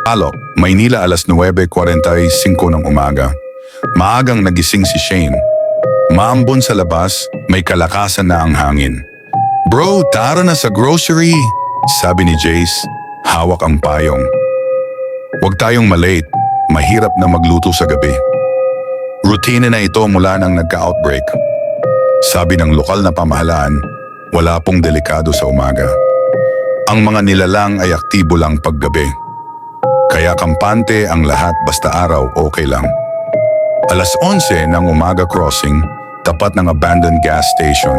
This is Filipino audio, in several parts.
Alok, Maynila, alas 9:45 ng umaga. Maagang nagising si Shane. Maambon sa labas, may kalakasan na ang hangin. "Bro, tara na sa grocery," sabi ni Jace, hawak ang payong. "Huwag tayong malate, mahirap na magluto sa gabi." Routine na ito mula nang nagka-outbreak. Sabi ng lokal na pamahalaan, wala pong delikado sa umaga. Ang mga nilalang ay aktibo lang paggabi. Kaya kampante ang lahat basta araw okay lang. Alas 11 ng umaga crossing, tapat ng abandoned gas station,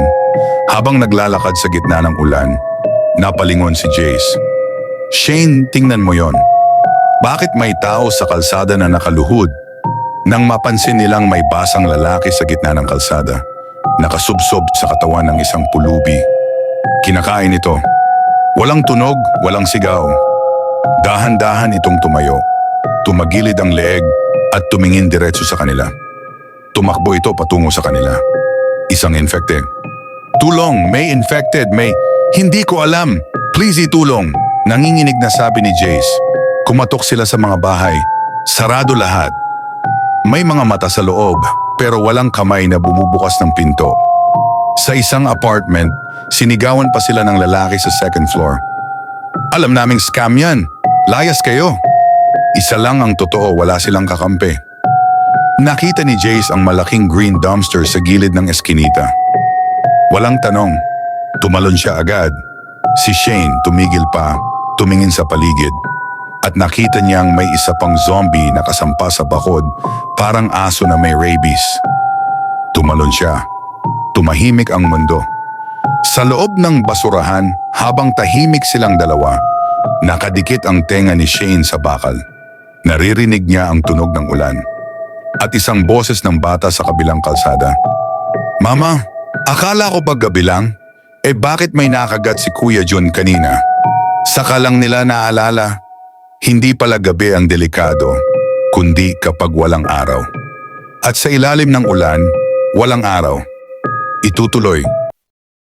habang naglalakad sa gitna ng ulan, napalingon si Jace. "Shane, tingnan mo yon. Bakit may tao sa kalsada na nakaluhod?" Nang mapansin nilang may basang lalaki sa gitna ng kalsada, nakasubsob sa katawan ng isang pulubi. Kinakain ito. Walang tunog, walang sigaw. Dahan-dahan itong tumayo. Tumagilid ang leeg at tumingin diretso sa kanila. Tumakbo ito patungo sa kanila. Isang infected. "Tulong, may infected, may..." "Hindi ko alam. Please itulong," nanginginig na sabi ni Jace. Kumatok sila sa mga bahay. Sarado lahat. May mga mata sa loob, pero walang kamay na bumubukas ng pinto. Sa isang apartment, sinigawan pa sila ng lalaki sa second floor. "Alam naming scam yan. Layas kayo." Isa lang ang totoo, wala silang kakampi. Nakita ni Jace ang malaking green dumpster sa gilid ng eskinita. Walang tanong, tumalon siya agad. Si Shane tumigil pa, tumingin sa paligid, at nakita niyang may isa pang zombie na kasampa sa bakod, parang aso na may rabies. Tumalon siya. Tumahimik ang mundo. Sa loob ng basurahan, habang tahimik silang dalawa, nakadikit ang tenga ni Shane sa bakal. Naririnig niya ang tunog ng ulan. At isang boses ng bata sa kabilang kalsada. "Mama, akala ko paggabi lang, bakit may nakagat si Kuya John kanina?" Saka lang nila naalala, hindi pala gabi ang delikado, kundi kapag walang araw. At sa ilalim ng ulan, walang araw. Itutuloy.